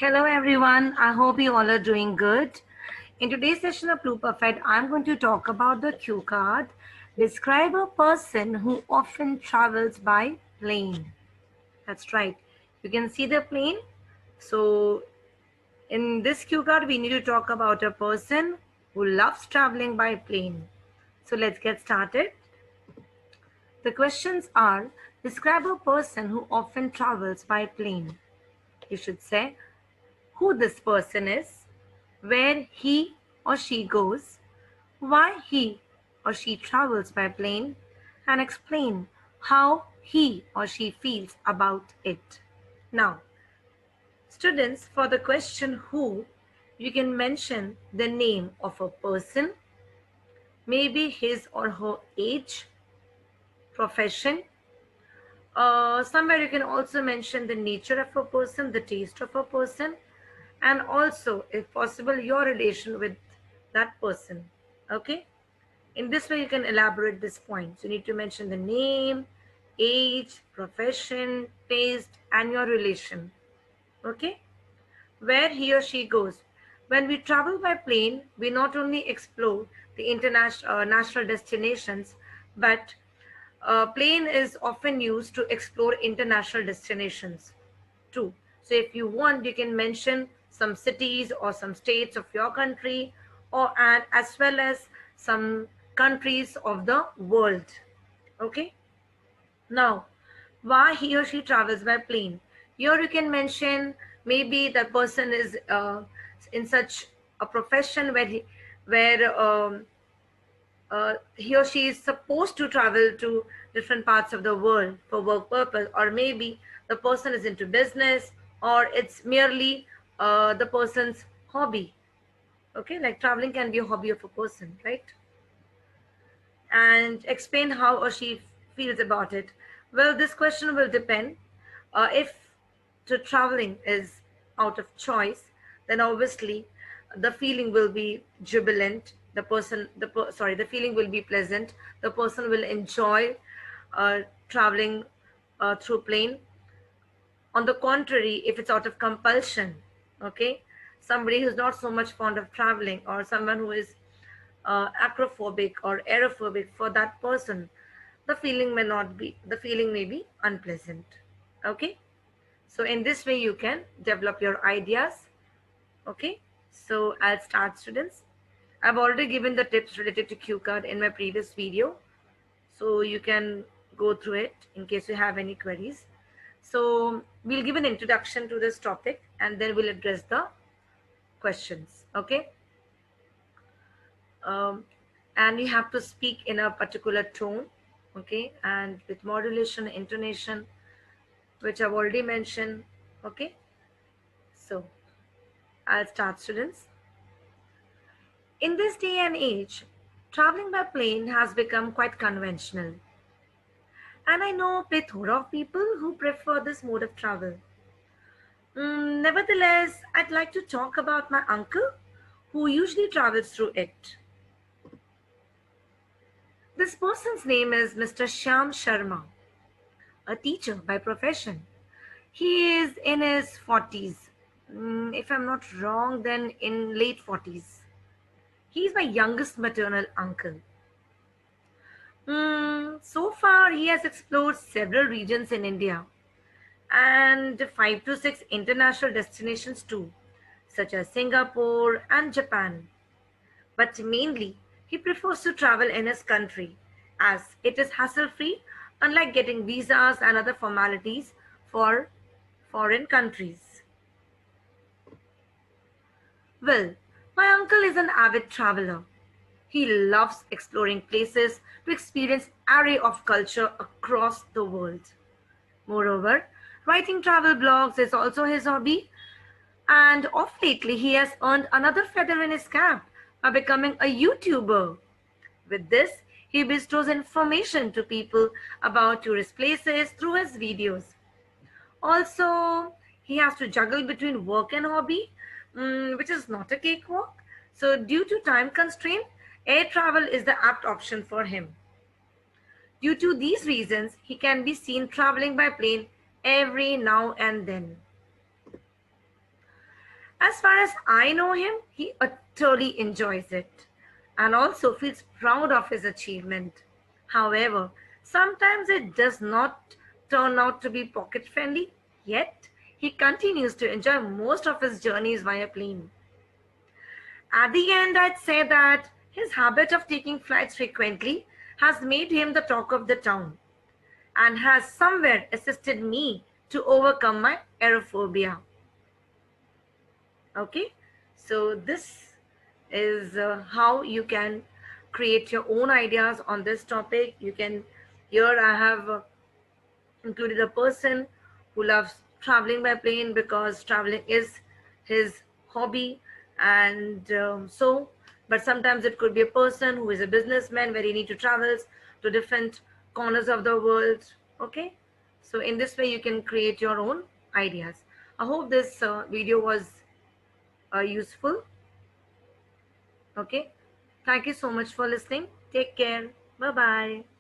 Hello everyone, I hope you all are doing good. In today's session of Blue Perfect, I'm going to talk about the cue card. Describe a person who often travels by plane. That's right. You can see the plane. So in this cue card, we need to talk about a person who loves traveling by plane. So let's get started. The questions are, describe a person who often travels by plane. You should say who this person is, where he or she goes, why he or she travels by plane, and explain how he or she feels about it. Now, students, for the question who, you can mention the name of a person, maybe his or her age, profession. Somewhere you can also mention the nature of a person, the taste of a person, and also, if possible, your relation with that person. Okay? In this way, you can elaborate this point. So you need to mention the name, age, profession, taste, and your relation. Okay? Where he or she goes. When we travel by plane, we not only explore the international national destinations, but plane is often used to explore international destinations too. So if you want, you can mention some cities or some states of your country, or and as well as some countries of the world. Okay. Now, why he or she travels by plane? Here you can mention maybe the person is in such a profession where he or she is supposed to travel to different parts of the world for work purpose, or maybe the person is into business, or it's merely the person's hobby. Okay, like traveling can be a hobby of a person, right? And explain how or she feels about it. Well, this question will depend. If the traveling is out of choice, then obviously the feeling will be jubilant. The feeling will be pleasant. The person will enjoy traveling through plane. On the contrary, if it's out of compulsion, okay, somebody who's not so much fond of traveling, or someone who is acrophobic or aerophobic, for that person the feeling may be unpleasant. Okay, so in this way you can develop your ideas. Okay, so I'll start, students. I've already given the tips related to cue card in my previous video, so you can go through it in case you have any queries. So we'll give an introduction to this topic and then we'll address the questions. Okay, um, and you have to speak in a particular tone, okay, and with modulation, intonation, which I've already mentioned. Okay, so I'll start, students. In this day and age, traveling by plane has become quite conventional, and I know a plethora of people who prefer this mode of travel. Nevertheless, I'd like to talk about my uncle who usually travels through it. This person's name is Mr. Shyam Sharma, a teacher by profession. He is in his 40s. If I'm not wrong, then in late 40s. He's my youngest maternal uncle. So far, he has explored several regions in India and 5 to 6 international destinations too, such as Singapore and Japan. But mainly, he prefers to travel in his country as it is hassle free, unlike getting visas and other formalities for foreign countries. Well, my uncle is an avid traveler. He loves exploring places to experience array of culture across the world. Moreover, writing travel blogs is also his hobby, and of lately he has earned another feather in his cap by becoming a YouTuber. With this, he bestows information to people about tourist places through his videos. Also, he has to juggle between work and hobby, which is not a cakewalk. So, due to time constraint, air travel is the apt option for him. Due to these reasons, he can be seen traveling by plane every now and then. As far as I know him, he utterly enjoys it and also feels proud of his achievement. However, sometimes it does not turn out to be pocket friendly, yet he continues to enjoy most of his journeys via plane. At the end, I'd say that his habit of taking flights frequently has made him the talk of the town and has somewhere assisted me to overcome my aerophobia. Okay, so this is how you can create your own ideas on this topic. You can, here I have included a person who loves traveling by plane because traveling is his hobby, and but sometimes it could be a person who is a businessman where he need to travel to different corners of the world. Okay, so in this way you can create your own ideas. I hope this video was useful. Okay, thank you so much for listening. Take care. Bye bye.